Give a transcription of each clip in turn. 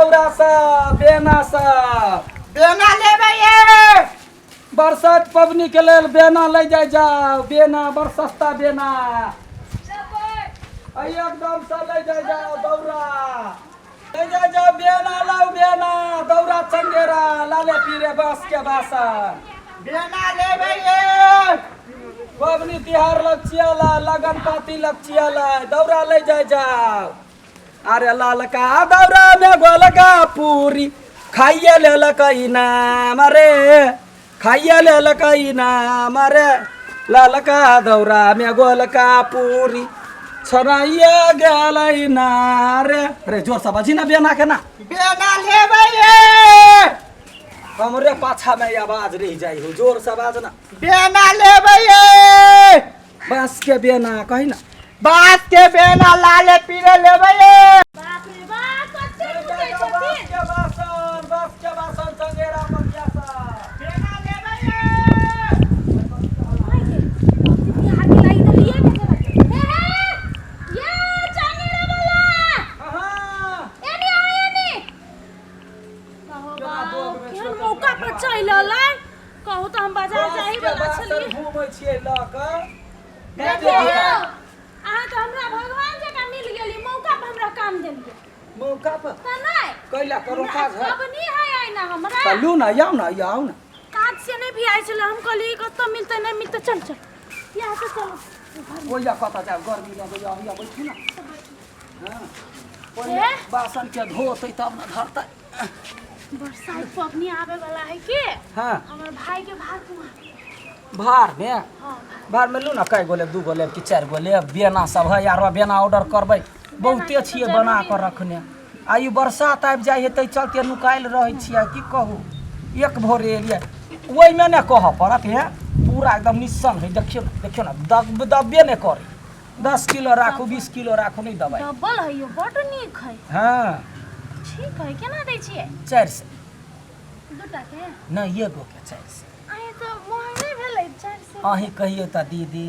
दौरा सा बेना सा बेना लेबै ये बरसात पबनी के लेल बेना ले जाय जाओ बेना बड़ सस्ता बेना एकदम से ले जाय जाओ दौरा ले जाय जाओ बेना लाओ बेना दौरा चंगेरा लाले पीरे बास के बासा बेना लेबै ये पबनी तिहार लक्षियाला लगन पाती लक्षियाला दौरा ले जाय जाओ अरे लालका दौरा में गोलका पूरी खाइए लेलक इनाम रे खाइए लेलक इनाम रे लालका दौरा में गोलका पूरी छनाइए गेल रे अरे जोर से बजी ना बेना के ना बेना लेबै ये हमरे पाछा में आवाज रह जाई हो जोर से बाज ना बेना लेबै ये बांस के बेना कही ना बात के बेना लाले पीरे लेबै ये बाप रे बाप कते पूछै बास के बासन चंगेरा मकिया सा बेना लेबै ये छथिन आगे लाई त लिए के ये चांगेरा वाला हां एनी कहो बाप केहन मौका पर चललै कहू त हम बाजार जाई वाला छलिए घूमै छियै ल क देखियो अहाँ त हमरा भगवान जका मिल गेली मौका पर हमरा काम देलिए मौका पर त नै कैला करो काज है अब नहीं है आई ना हमरा चलू ना आओ ना काज से नहीं भी आई छल हम कहली कत मिलते नहीं मिलते चल चल यहाँ से चलो ओइला कता जा गर्मी लगे या बैठू ना हां ए? बासन के धोतै तब ना धरतै बरसात पबनी आवे वाला है के हां हमर भाई के भार कुआ भार में हां भार में लू ना कै गोले दू गोले कि चार गोले बेना सब है यार बेना ऑर्डर करबै बहुते छिए बना कर रखने आई बरसात आबि जाय हेतै चलते नुकाइल रहै छियै की कहू एक भोरे एलियै ओइ में ने कह पड़त है पूरा एकदम निस्सन है देखियो ना दबे ने करे 10 किलो राखू 20 किलो राखू नहीं दबाई डबल है यो बड नीक है हां ठीक है केना दै छिए 400 दुटा के नहीं ये गो के 400 आए तो महंगे भेलै 400 अही कहियो त दीदी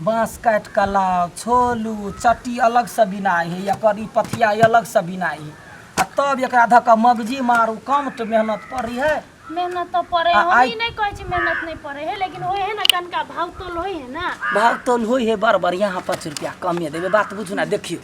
बांस काट के लाओ छोलू चट्टी अलग से बिनाई है या करी पथिया अलग से बिनाई है आ तब एकरा धक मगजी मारू कम तो मेहनत पड़ी है मेहनत तो पड़े आ- हम आई- ही नहीं कहै छी मेहनत नहीं पड़े है लेकिन होय है ना कनका भाव तोल होय है ना भाव तोल होई है बराबर यहाँ 5 रुपया कमे देवे बात बुझू ना देखियो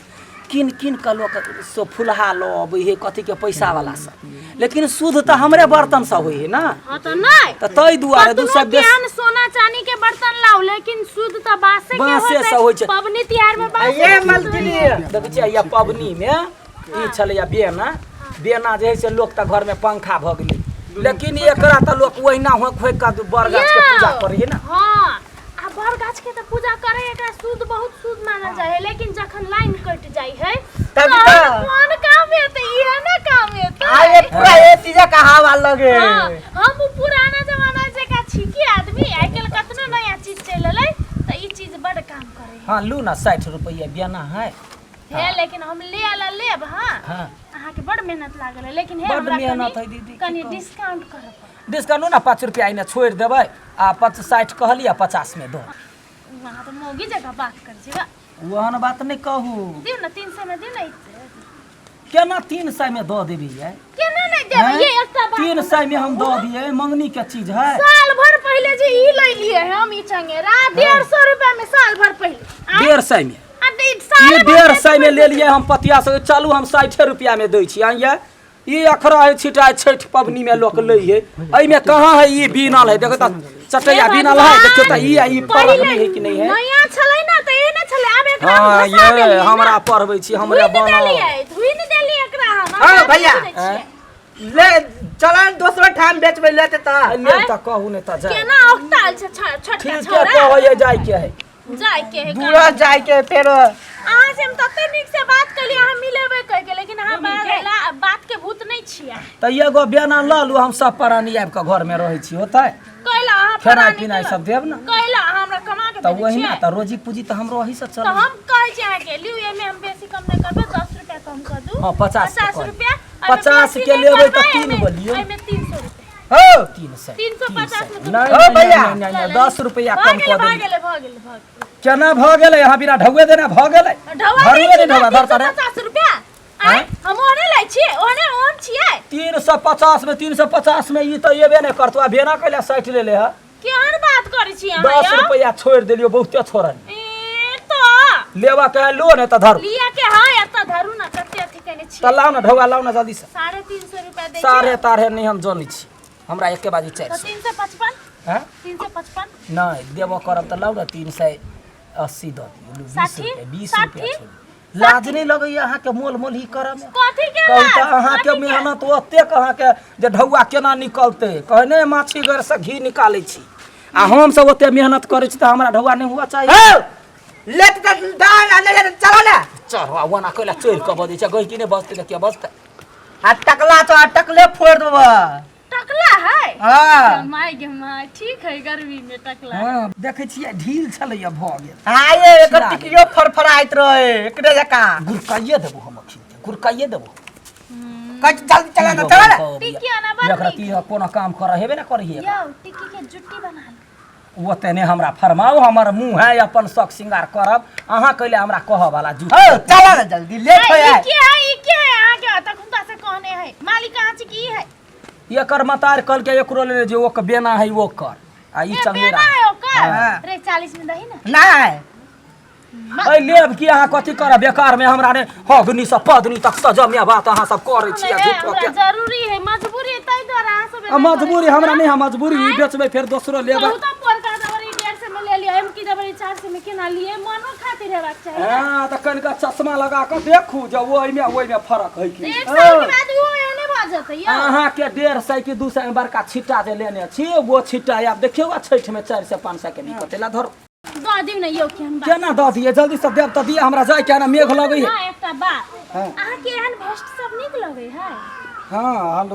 किन किन के लोग सो फुलहा लो अबै है कथी के पैसा वाला सब लेकिन शुद्ध तो हमरे बर्तन से होई है ना हां तो नहीं त तई दुआरे दू सब बेस ज्ञान सोना चांदी के बर्तन लाओ लेकिन शुद्ध तो बासे के बाँसे से होय छै। पबनी तिहार में बासे ये मलकिनी देखै छियै या पबनी में ई छले या बेना बेना जे है से लोग त घर में पंखा भ गेलै लेकिन एकरा त लोग ओहिना होक होक के बर गाछ के पूजा करे है ना हां आ बर गाछ के तो पूजा करे एकरा शुद्ध बहुत शुद्ध मानल जाय है लेकिन जखन लाइन कट जाय है तब तो तो कौन काम है तो ये ना काम है तो आए पूरा ये चीज का हवा लगे हम पुराना जमाना से का छिकी आदमी आजकल कतना नया चीज चललै तो ई चीज बड़ काम करे हाँ लू ना 60 रुपया बेना है है लेकिन हम ले आला लेब हां हाँ अहाँ के बड़ मेहनत लागल है लेकिन है बड़ हमरा मेहनत है दीदी, की कनी कहू। डिस्काउंट कर डिस्काउंट ना 5 रुपया इने छोड़ देबै आ 60 कहलिए 50 में दो वहां तो मोगी जगह बात कर जेगा वहन बात नहीं कहू दियो ना 300 में दियो ना केना 300 में दो देबी है केना नहीं देबै ये एकटा बात 300 में हम दो दिए मंगनी के चीज है साल भर पहले जे ई ले लिए है हम ई चंगेरा 150 रुपया में साल भर पहले 150 में आ ई साल ये 150 में ले लिए हम पतिया से चलू हम 60 रुपया में दै छी आइए ये अखरा है छिटा छठ पबनी में लोग ले है एहि में कहां है ये बीनल है देखो त चटैया बीनल है देखियो त ई परख नहीं है कि नहीं है नया छलै ना त ए ना छलै आब एकरा हां ये हमरा पढ़बै छी हमरे बनाओ धुइन देली एकरा हम हाँ, भैया। ले चलन दूसरा ठाम बेचबै लेते त ने त कहू ने त जा केना औकताल छ छोटका ठीक है छोरा कहै जाय के है जाय के है दूरा जाय के फेर अहाँ से हम तते नीक से बात कली अहाँ मिलेबे कह के लेकिन अहाँ बात के भूत नहीं छियै त एगो बेना ल लू हम सब प्राणी आबि के घर में रहै छी होतै कहला अहाँ खेनाइ पिनाइ सब देब ना कहला हमरा कमा के त वही ना त रोजी पूजी त हमरो वही से तो चल हम कहे छी अहाँ के लियो एमे हम बेसी कम नहीं करबे 10 रुपया कम कर दू हाँ, 50 के 50 कर। रुपया 50 के लेबै त 3 गो लियो एमे 300 रुपया हो 300 350 में नहीं ओ नहीं भैया। नहीं नहीं 10 रुपया कम कर भाग दे गेले भाग गेले केना भ गेलै यहाँ बिना ढौए देना भ गेलै ढवा भरुए नहीं ढौआ धर करे 50 रुपया आय हम ओने लै छी ओने ओन छिए 350 में 350 में ई तो येबे नहीं करतो बेना कैला 60 ले ले है केहन बात करै छी अहाँ 10 रुपया छोड़ देलियो बहुते छोड़न ए तो लेवा कहे लो ने त धर लिया के हां एत धरू ना कते अथी कने छी त लाओ ना ढौआ लाओ ना जल्दी से 350 रुपया दे छी साढ़े तारे नहीं हम जानी छी हमरा एके बाजी तो 400 355 हैं 355 नहीं देबो करब त लाओ ना 380 द दियो 60 20 रुपया छोड़ लाज नहीं लगई अहाँ के मोल मोल ही करम कथी के कहू लाज? त अहाँ के कथी के? मेहनत ओते कहाँ के जे ढौआ केना निकलते कहने माछी घर से घी निकालै छी आ हम सब ओते मेहनत करै छी त हमरा ढौआ नहीं हुआ चाहिए हो लेत त दान आ ले चलो ना चढ़वा वना कैला चोर के बदै छै गई कि नहीं बजते त के बजते आ टकला तो आ टकले फोड़ देबो टकला है हां माय गे माय ठीक है गर्मी में टकला हां देखै छियै ढील छलैया भ गेल हां ये एक टिकियो फरफराइत रहे एकरे जका गुरकाइए देबो हम खिलते गुरकाइए देबो कच जल्दी चला ना चला ना टिकिया ना बन एकरा ती कोनो काम कर हेबे ना करही यो टिक्की के जुट्टी बना लो वो तेने हमरा फरमाओ हमर मुंह है अपन शौक श्रृंगार करब अहाँ कैले हमरा कह वाला झूठ हो चला ना जल्दी लेट हो ई जाए क्या है यहाँ के तक खुदा से कहने है मालिक कहाँ छी की है एकर मतार कल के एकरो ले जे ओक बेना है वो कर आ ई ए चंगेरा बेना है ओकर हाँ। रे 40 में दही ना नहीं ए लेब की अहाँ कथी करब बेकार में हमरा ने हगनी से पदनी तक सजमिया बात अहाँ सब करै छी झूठ हमरा के जरूरी है मजबूरी है तै द्वारा अहाँ सब मजबूरी हमरा नहीं है मजबूरी ई बेचबै फिर दोसरो लेब बहुत पोरका दवरी 150 में ले लियो हम की दवरी 400 में केना लिए मनो खातिर हेबाक चाहिए हां त कनिका चश्मा लगा के देखू जे ओइ में फर्क है की एक साल के बाद वो एने बाजत है यो अहाँ के 150 की 200 में बड़का छिट्टा जे लेने छी वो छिट्टा आप देखियो छठ में 400 500 के निकते ला धर दो दिन नहीं यो केहन बात केना द दिए जल्दी से देब त दिए हमरा जाय के ना मेघ लगै है हां एकटा बात हाँ। अहाँ के एहन भेस्ट सब नीक लगे है हां हम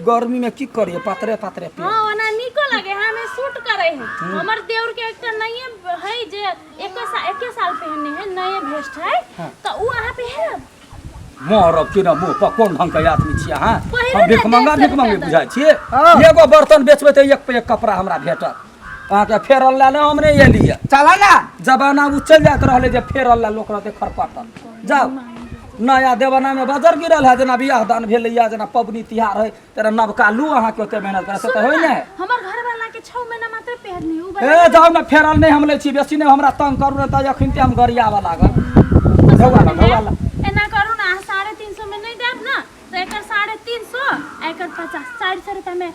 गर्मी में की करिए पातरे पातरे पे हां ओना नीको लगे हमें सूट करे है हमर देवर के एकटा नये है जे एक साल पहनने है नए भेस्ट है हाँ। तो उ अहाँ पे है मरब कि ना मुंह पर कोन ढंग के आदमी छियै अहाँ पहिरे हम भीख तऽ मंगा 150 भीख मंगे रुपया बुझाइ छियै हाँ। एगो बर्तन बेचबै त एक पे एक कपड़ा हमरा भेटत अहाँ के फेरल ला ना हमरे ये लिए चला ना जमाना उ चल जात रहले जे फेरल ला लोक रहते खरपाटल जाओ नया देवाना में बाजार गिरल है जना बियाह दान भेलै या जना पबनी तिहार है तेरा नवका लू अहाँ के ओते मेहनत करे त होय नै हमर घर वाला के 6 महीना मात्र पहननी उ ए जाओ ना फेरल नहीं हम ले छी बेसी नहीं हमरा तंग करू त अखन ते हम गरियावा लागल ढौआ एना करू ना 350 में नहीं देब ना तो एकर 350 एकर 50 400 रुपया में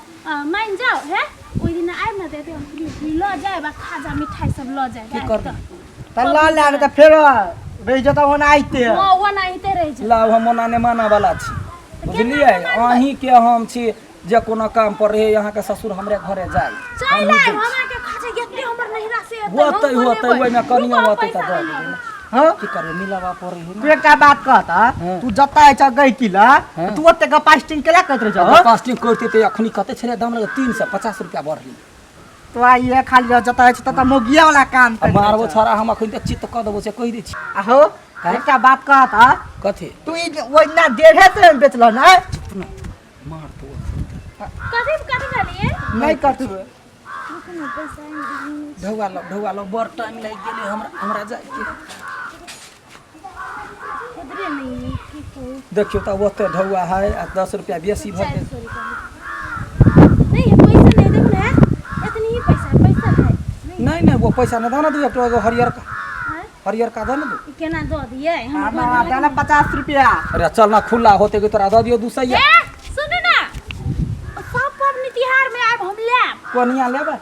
मान जाओ है ओइ दिन आइब ना देते ल जाए बा खाजा मिठाई सब ल जाए की करबी त ला ले त फेर रह जता होना आइते वो नाइते रह जा लाभ हम ओना ने माने वाला छी बुझलिए अहीं के हम छी जे कोनो काम पर रहे यहाँ के ससुर हमरे घरे जाय चल आइ हमरा के खाजा गेते हमर नहिरा से होतै ओइ में कनिया होतै त दे देबै हां की करबे मिलावा पड़े है तू एकटा बात कहता हाँ। तू जता छ गई किला तू ओते का पास्टिंग केला करत रह ना कास्टिंग करते त अखनी कते छले दाम लगे 350 रुपया बढ़ली तो ये खाली जता छ त मोगिया वाला काम कर मारबो छोरा हम अखन त चित्त क देबो से कहि दै छी आहो एकटा बात कहता कथि तू ओइ ना 150 में बेचल ना मार तो कथि कहलिए नहीं कर तू ढौआ लो बड़ टाइम लाग गेले हमरा जाय के खुदरे नहीं की कहू देखियो त ओते ढौआ है आ 10 रुपया बेसी भ गेल 400 रुपया नहीं है पैसा नहीं देब ना इतनी ही पैसा है नहीं नहीं वो पैसा न दाना दो एक हरियर का दाना दो केना दो दिए हम हां दाना 50 रुपया अरे चल ना खुला होते कि तोरा द दियो 200 ए सुन ना सब पबनी तिहार में आब हम लेब कोनिया लेबे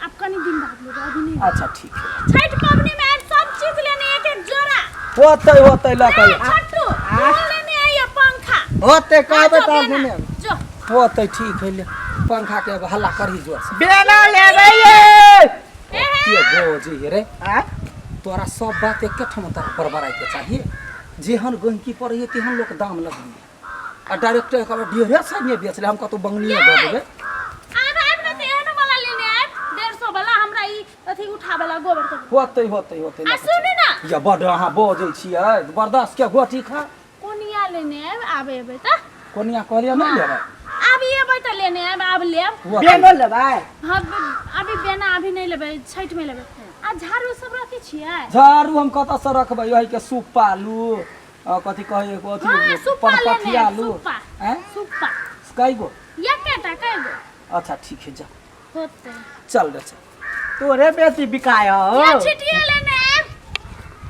आप कनी दिन बाद लेब अभी नहीं अच्छा ठीक है छठ पबनी में आब सब चीज लेने एक जोड़ा होते ला के छट्टू लेने आइए पंखा होते कहबे त बेना, घुमे जो होते ठीक है ले पंखा के हल्ला करही जोर से बेना लेबे ये के बोझी रे हां तोरा सब बात एक ठम तर बरबराई के चाहिए जेहन गहकी पर है तेहन लोग दाम लगनी आ डायरेक्ट एकरा ढेरे से नहीं बेच ले हम कतो बंगनिए दे देबे आब ना एहन वाला लेने आब 150 वाला हमरा ई अथी उठा वाला गोबर के होते आ सुन ना या बड अहाँ बोझै छियै बर्दाश्त के गोटी खा कोनिया लेने आब एबे त कोनिया कहलिया नहीं लेबे आब एबे त लेने आब लेब बेनो लेबे हां अभी बेना अभी नहीं लेबे छठ में लेबे आ झाड़ू सब रखै छियै झाड़ू हम कत से रखबै यही के सुप्पा लू कथी कहे हां सुप्पा लेने पनपथिया लू सुप्पा हैं सुप्पा कई गो या केटा कएगो अच्छा ठीक है जा होते चल रे चल तोरे बेटी बिकाय हो या छिटिया लेने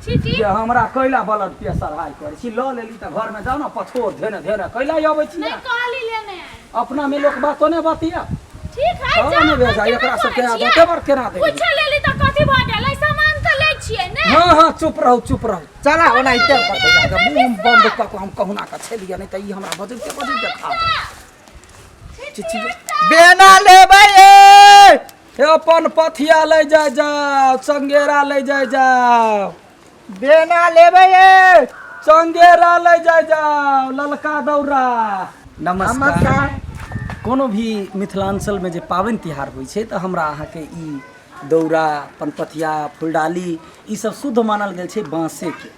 छिटी ये हमरा कैला ब्लड प्रेशर हाई करे छी ल लेली त घर में जाओ ना पछो धेने धेने कैला आबै छी नहीं कहली लेने अपना में लोग बातो ने बातिया ठीक है कहाँ जा ने भेजा एकरा सब के आदते बर केना दे पूछ लेली त कथि भ गेलै सामान त लै छियै ने हां चुप रहो चला ओनाइते बूम बंद क हम कहुना का छेलिया नहीं त ई हमरा बजते खा चिची बेना लेबै हे अपन पथिया ले जाय जाओ चंगेरा ले जाय जाओ बेना लेबै चंगेरा ले जाय जाओ ललका दौरा नमस्कार कोनो भी मिथिलांचल में जे पाबनि तिहार होइ छै तऽ हमरा अहाँके ई दौरा पनपथिया फुलडाली ई सब शुद्ध मानल गेल छै बाँसे के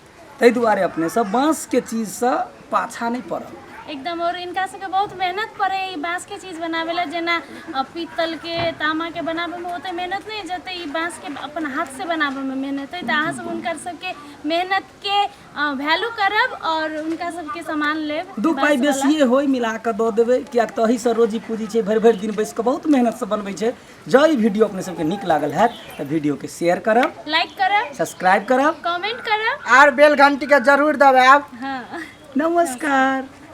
ताहि दुआरे अपने सब बाँस के चीज से पाछा नहीं पड़ल एकदम और इनका सबके बहुत मेहनत पड़े ई बांस के चीज बनावे ला जेना पीतल के तामा के बनावे में ओते मेहनत नहीं जते ई बांस के अपन हाथ से बनावे में मेहनत है त अहाँ सब उनकर सबके मेहनत के वैल्यू करब और उनका सबके सामान लेब दू पाई बेसिए होई मिला के दो देबे कियाक त अही से रोजी पूजी छै भरि भरि दिन बैस के बहुत मेहनत से बनबै छै जँ ई वीडियो अपने सबके नीक लागल है त वीडियो के शेयर करब लाइक करब सब्सक्राइब करब कमेंट करब और बेल घंटी के जरूर दबाएब हाँ नमस्कार।